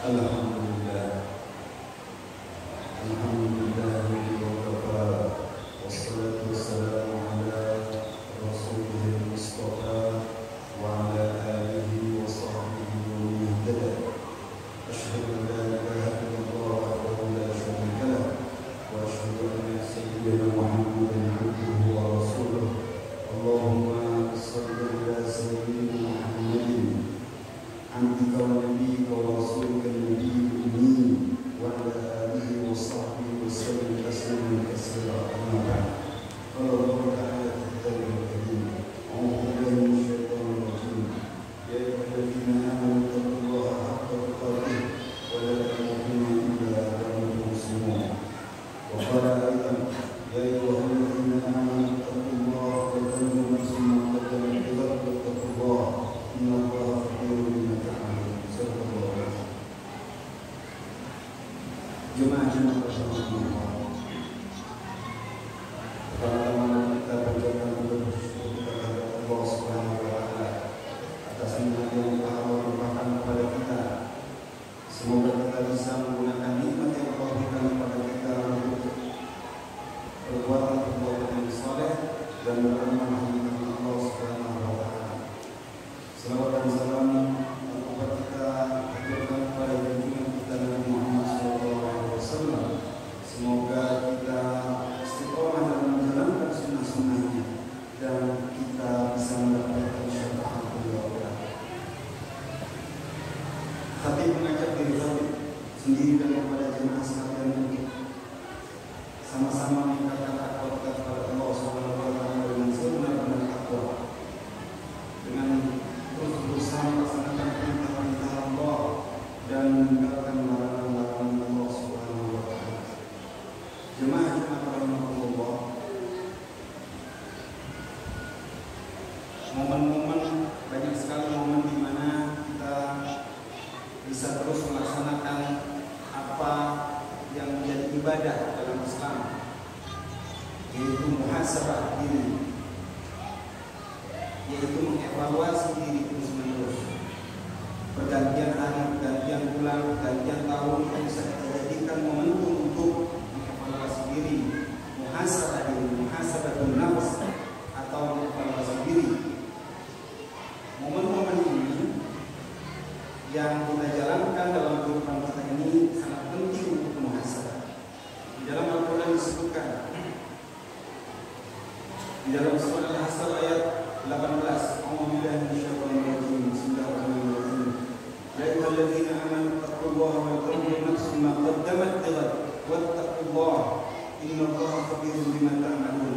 Alhamdulillah, alhamdulillah wa wassalatu wassalamu ala rasulihil mustafa wa ala alihi wa sahbihi wa man ihtada. Asyhadu an la ilaha illallah wahdahu la syarika lah wa asyhadu anna sayyidina Muhammadan abduhu wa rasuluh. Allahumma shalli ala sayyidina Muhammadin abdika wa nabiyyika wa rasulika an-nabiyil ummi wa ala alihi wa sahbihi wa sallam tasliman katsiran. Amma ba'd. Qala Allah ta'ala fi kitabihil karim, a'udzu billahi minasy syaithanir rajim. Ya ayyuhalladzina amanu taqullaha haqqa tuqatih wa la tamutunna illa wa antum muslimun. Wa qala aidan, ya ayyuhalladzina amanu taqullaha wa tanzur nafsun ma qaddamat lighad wattaqullaha innallaha khabirun bima ta'malun. Sallallahu alaihi wasallam. Jemaah-jemaah Allah. Pertama kita panjatkan bersyukur kepada Allah Subhanahu wa taala atas nikmat yang Allah limpahkan kepada kita. Semoga kita bisa menggunakan nikmat yang Allah berikan kepada kita untuk perbuatan yang saleh dan beramal dengan Allah Subhanahu wa taala. Selawat dan salam kepada kita haturkan kepada junjungan kita Nabi Muhammad SAW. Semoga kita istiqomah dalam menjalankan sunnah-sunnahnya dan kita bisa mendapatkan syafaat beliau. Khatib mengajak diri khatib sendiri dan kepada jemaah sekalian untuk sama-sama meningkatkan takwa kita kepada Allah Subhanahu wa taala dengan sebenar-benar takwa, dengan terus berusaha melaksanakan perintah-perintah Allah dan meninggalkan larangan-larangan Allah Subhanahu wa taala. Jemaah-jemaah rahimahullah, momen-momen, banyak sekali momen di mana kita bisa terus melaksanakan apa yang menjadi ibadah dalam Islam, yaitu muhasabah diri, yaitu mengevaluasi diri terus-menerus. Pergantian hari, pergantian bulan, pergantian tahun kita bisa kita jadikan momentum untuk mengevaluasi diri, muhasabah diri, muhasabah nafs atau mengevaluasi diri. Momen-momen ini yang kita jalankan dalam kehidupan kita ini sangat penting untuk muhasabah. Di dalam Al-Quran disebutkan di dalam surah Al-Hasr ayat 18, A'udzubillahi minasyaitonir rajim. Bismillahirrahmanirrahim. Ya ayyuhalladzina amanu taqullaha wa tanzur nafsun ma qaddamat lighad wattaqullaha innallaha khabirun bima ta'malun.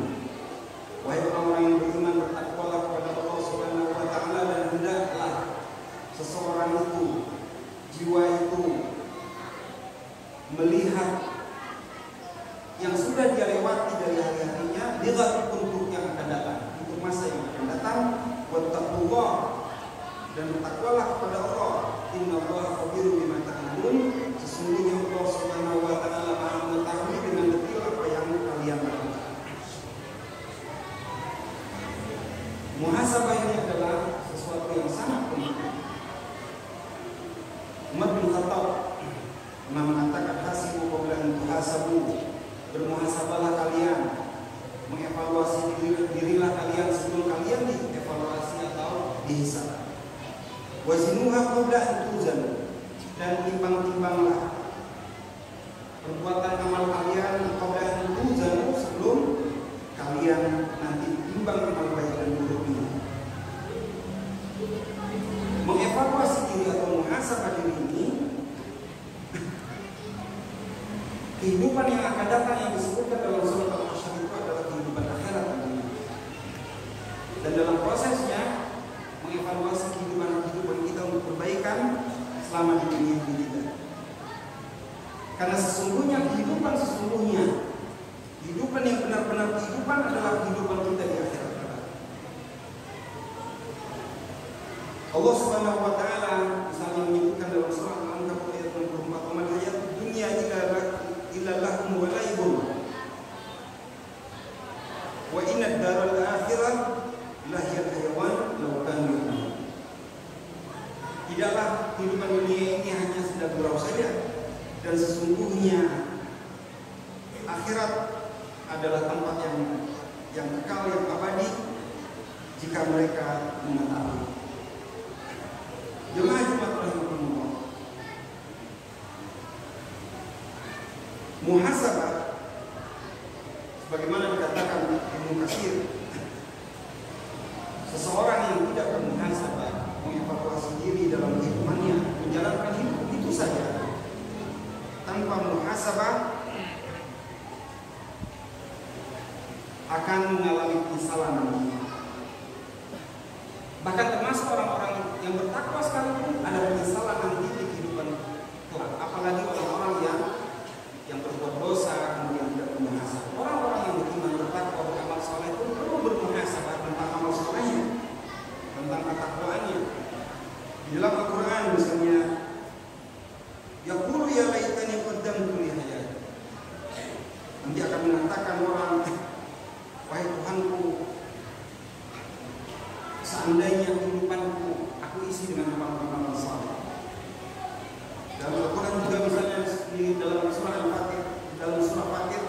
Wahai orang yang beriman, bertakwalah kepada Allah Subhanahu wa taala dan hendaklah seseorang itu, jiwa itu melihat yang sudah dia lewati dari hari-harinya, lihat untuk yang akan datang, untuk masa yang akan datang. Wattaqullah, dan bertakwalah kepada Allah. Innallaha khabirun bima ta'malun. Sesungguhnya Allah Subhanahu wa taala Maha mengetahui dengan detail apa yang kalian lakukan. Muhasabah ini adalah sesuatu yang sangat penting. Umar bin Khattab pernah mengatakan, hasibu qabla an tuhasabu, bermuhasabahlah kalian, mengevaluasi dirilah kalian sebelum kalian dievaluasi atau dihisab. Wazinuha qabla an tuzan, dan timbang-timbanglah perbuatan amal kalian qabla an tuzan, sebelum kalian nanti timbang amal baik dan buruk ini. Mengevaluasi diri atau muhasabah diri ini, kehidupan yang akan datang yang disebutkan dalam surat Al-Hasyr itu adalah kehidupan akhirat. Dan dalam prosesnya mengevaluasi kehidupan kita untuk perbaikan selama di dunia ini kita. Karena sesungguhnya kehidupan kehidupan yang benar-benar kehidupan adalah kehidupan kita di akhirat. Allah Subhanahu wa taala misalnya menyebutkan dalam surah Al-Ankabut ayat 24, "Amal hayat dunya illa lahum wa laibun wa inna ad-daral akhirah lahiyal hayawan law kanu." Tidaklah kehidupan dunia ini hanya sedang berlalu dan sesungguhnya akhirat adalah tempat yang kekal, yang abadi jika mereka mengetahui. Jemaah Jumat rahimahumullah, muhasabah sebagaimana dikatakan Ibnu Katsir, seseorang yang tidak bermuhasabah, mengevaluasi diri dalam kehidupannya, menjalankan hidup itu saja tanpa muhasabah, akan mengalami penyesalan nantinya. Bahkan termasuk orang-orang yang bertakwa sekalipun ada penyesalan nanti di kehidupan kelak. Apalagi orang-orang yang berbuat dosa kemudian tidak bermuhasabah. Orang-orang yang beriman, bertakwa, beramal saleh itu perlu bermuhasabah tentang amal salehnya, tentang ketakwaannya. Di dalam Al-Quran misalnya, yaqulu ya laitani qaddamtu li hayati. Nanti akan mengatakan orang, wahai Tuhanku, seandainya kehidupanku aku isi dengan amal-amal saleh. Dalam Al-Quran juga misalnya di dalam surah Al-Fatir, dalam surah Fatir,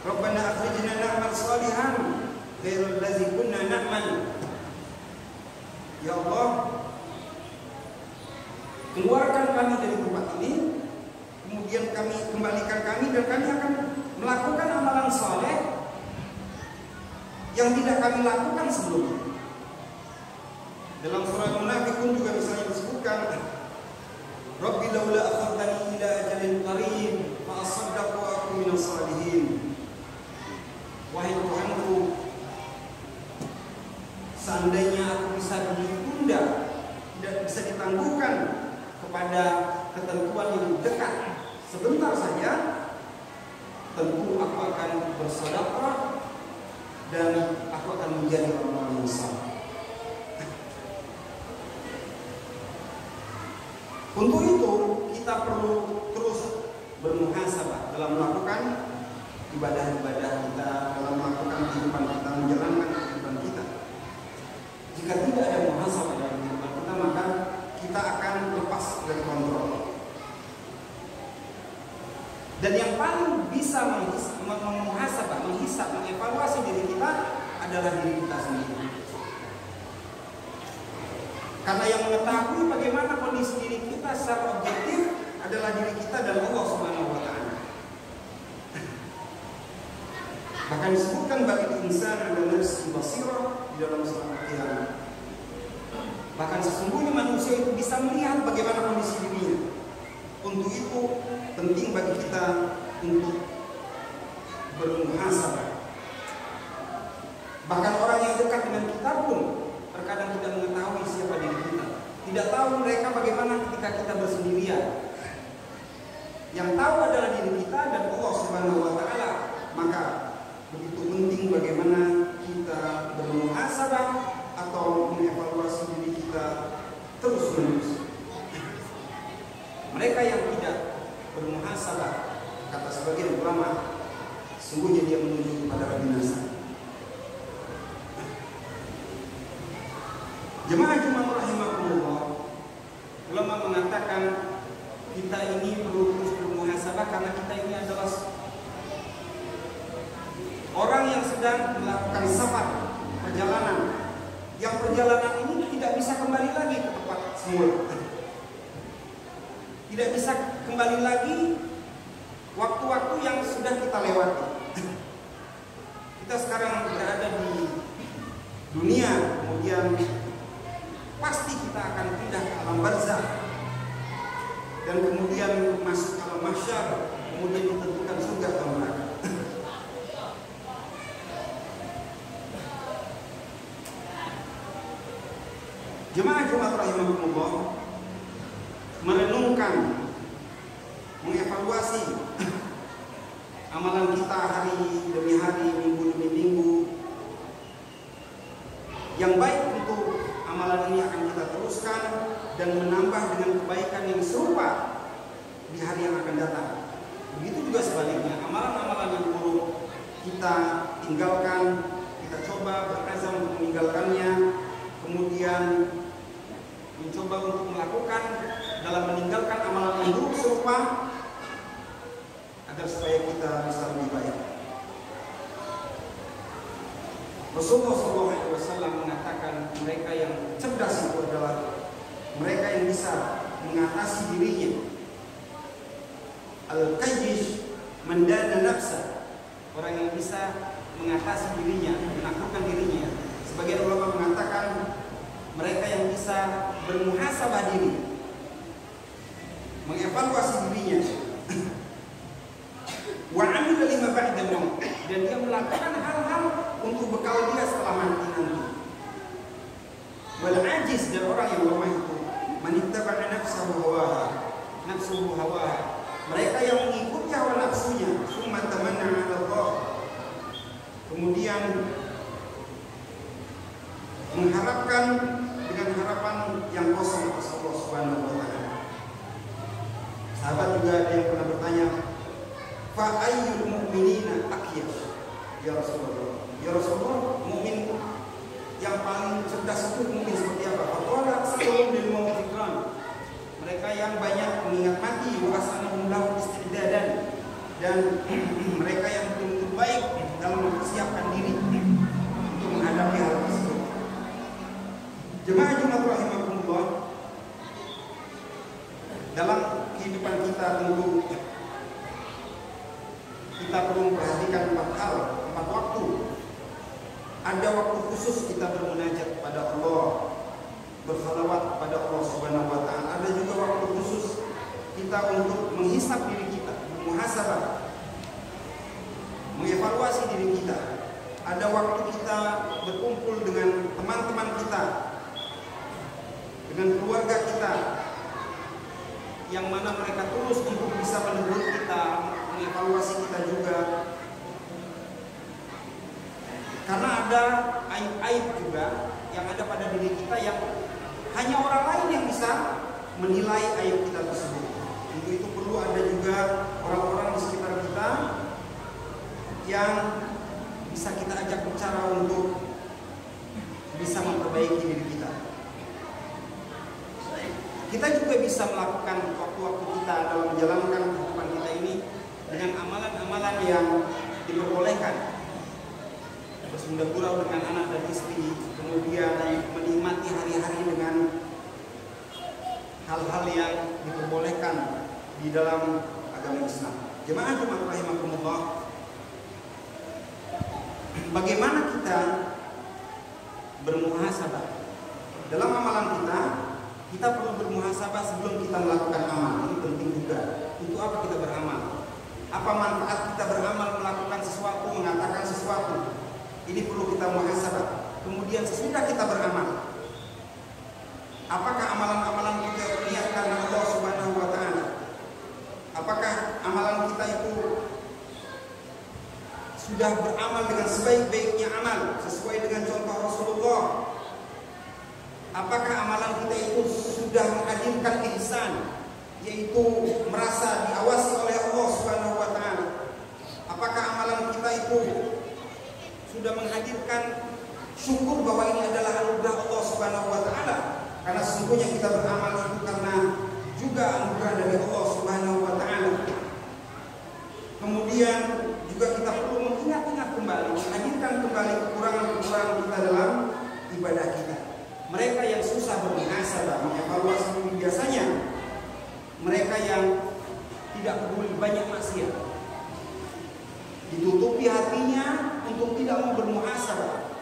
Rabbana akhrijna na'mal salihan ghairal ladzi kunna na'mal. Ya Allah, keluarkan kami dari tempat ini, kemudian kembalikan kami dan kami akan melakukan amalan saleh yang tidak kami lakukan sebelumnya. Dalam surah Munafiqun juga misalnya disebutkan, Rabbi laula akhartani ila ajalin qarib fa asaddaqu wa akun minas salihin. Wahai Tuhanku, seandainya aku bisa ditunda, tidak bisa ditangguhkan kepada ketentuan yang dekat sebentar saja, tentu aku akan bersedekah dan aku akan menjadi orang-orang yang saleh. Untuk itu kita perlu terus bermuhasabah dalam melakukan ibadah-ibadah kita, dalam melakukan kehidupan kita, menjalankan kehidupan kita. Jika tidak ada muhasabah dalam kehidupan kita, maka kita akan lepas dari kontrol. Dan yang paling bisa memuhasabah, menghisab, mengevaluasi diri kita adalah diri kita sendiri. Karena yang mengetahui bagaimana kondisi diri kita secara objektif adalah diri kita dan Allah Subhanahu wa taala. Bahkan disebutkan bagi insan ada nafsu basirah di dalam surah Al-Qiyamah. Bahkan sesungguhnya manusia itu bisa melihat bagaimana kondisi dirinya. Untuk itu penting bagi kita untuk bermuhasabah. Bahkan orang yang dekat dengan kita pun terkadang tidak mengetahui siapa diri kita. Tidak tahu mereka bagaimana ketika kita bersendirian. Yang tahu adalah diri kita dan Allah Subhanahu wa taala. Maka begitu penting bagaimana kita bermuhasabah atau mengevaluasi diri kita terus-menerus. Mereka yang tidak bermuhasabah, kata sebagian ulama, sungguhnya dia menuju kepada binasa. Jemaah Jumat rahimahumullah, ulama mengatakan kita ini perlu terus bermuhasabah karena kita ini adalah orang yang sedang melakukan safar, perjalanan. Yang perjalanan ini tidak bisa kembali lagi ke tempat semula. Tidak bisa kembali lagi waktu-waktu yang sudah kita lewati. Kita sekarang berada di dunia, kemudian pasti kita akan pindah ke alam barzakh dan kemudian masuk ke alam mahsyar, kemudian ditentukan surga atau neraka. Jemaah Jumat rahimahumullah, merenungkan, mengevaluasi amalan kita hari demi hari, minggu demi minggu. Yang baik untuk amalan ini akan kita teruskan dan menambah dengan kebaikan yang serupa di hari yang akan datang. Begitu juga sebaliknya, amalan-amalan yang buruk kita tinggalkan, kita coba berazam untuk meninggalkannya, kemudian mencoba untuk melakukan dalam meninggalkan amalan yang buruk serupa, agar supaya kita bisa lebih baik. Rasulullah SAW mengatakan mereka yang cerdas itu adalah mereka yang bisa mengatasi dirinya. Al-Qayyish mendana nafsa, orang yang bisa mengatasi dirinya, menaklukkan dirinya. Sebagian ulama mengatakan mereka yang bisa bermuhasabah diri, mengevaluasi dirinya. Wa amila lima ba'da maut, dan dia melakukan hal-hal untuk bekal dia setelah mati nanti. Wal ajiz, dan orang yang lemah itu manittaba'a nafsahu hawaha, mereka yang mengikuti hawa nafsunya, summa tamanna 'ala Allah, kemudian mengharapkan dengan harapan yang kosong atas Allah Subhanahu wa taala. Sahabat juga ada yang pernah bertanya, fa ayyul mu'minina aqyas ya Rasulullah, ya Rasulullah, mukmin yang paling cerdas itu mungkin seperti apa? Faqala aksarul lil maut fikran, mereka yang banyak mengingat mati, wa asanahum lahu istidadan, dan mereka yang betul-betul baik dalam mempersiapkan diri untuk menghadapi hal tersebut. Jemaah Jumat rahimakumullah, dalam kehidupan kita tentu kita perlu memperhatikan 4 hal, 4 waktu. Ada waktu khusus kita bermunajat kepada Allah, bersalawat kepada Allah Subhanahu wa taala. Ada juga waktu khusus kita untuk menghisap diri kita, muhasabah, mengevaluasi diri kita. Ada waktu kita berkumpul dengan teman-teman kita, dengan keluarga kita, yang mana mereka tulus untuk bisa menegur kita, mengevaluasi kita juga. Karena ada aib-aib juga yang ada pada diri kita yang hanya orang lain yang bisa menilai aib kita tersebut. Untuk itu perlu ada juga orang-orang di sekitar kita yang bisa kita ajak bicara untuk bisa memperbaiki diri kita. Kita juga bisa melakukan waktu-waktu kita dalam menjalankan kehidupan kita ini dengan amalan-amalan yang diperbolehkan. Bersunda gurau dengan anak dan istri, kemudian menikmati hari-hari dengan hal-hal yang diperbolehkan di dalam agama Islam. Jemaah Jumat rahimakumullah, bagaimana kita bermuhasabah dalam amalan kita? Kita perlu bermuhasabah sebelum kita melakukan amal. Ini penting juga. Untuk apa kita beramal? Apa manfaat kita beramal, melakukan sesuatu, mengatakan sesuatu? Ini perlu kita muhasabah. Kemudian sesudah kita beramal, apakah amalan-amalan kita niat karena Allah Subhanahu wa taala? Apakah amalan kita itu sudah beramal dengan sebaik-baiknya amal, sesuai dengan contoh Rasulullah? Apakah amalan kita itu sudah menghadirkan ihsan, yaitu merasa diawasi oleh Allah Subhanahu wa taala? Apakah amalan kita itu sudah menghadirkan syukur bahwa ini adalah anugerah Allah Subhanahu wa taala? Karena sesungguhnya kita beramal itu karena juga anugerah dari Allah Subhanahu wa taala. Kemudian juga kita perlu mengingat-ingat kembali, menghadirkan kembali kekurangan-kekurangan kita dalam ibadah kita. Mereka yang susah bermuhasabah, mengevaluasi diri, biasanya mereka yang tidak peduli banyak maksiat, ditutupi hatinya untuk tidak mau bermuhasabah.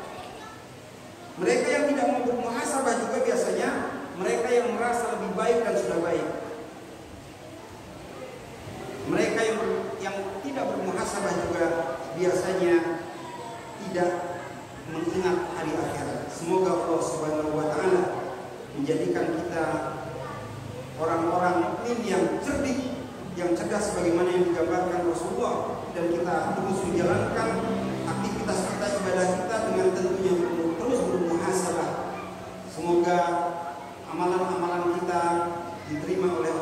Mereka yang tidak mau bermuhasabah juga biasanya mereka yang merasa lebih baik dan sudah baik. Mereka yang tidak bermuhasabah juga biasanya tidak mengingat hari akhirat. Semoga Allah Subhanahu wa taala menjadikan kita orang-orang mukmin yang cerdik, yang cerdas sebagaimana yang digambarkan Rasulullah, dan kita terus menjalankan aktivitas kita, ibadah kita dengan tentunya terus bermuhasabah. Semoga amalan-amalan kita diterima oleh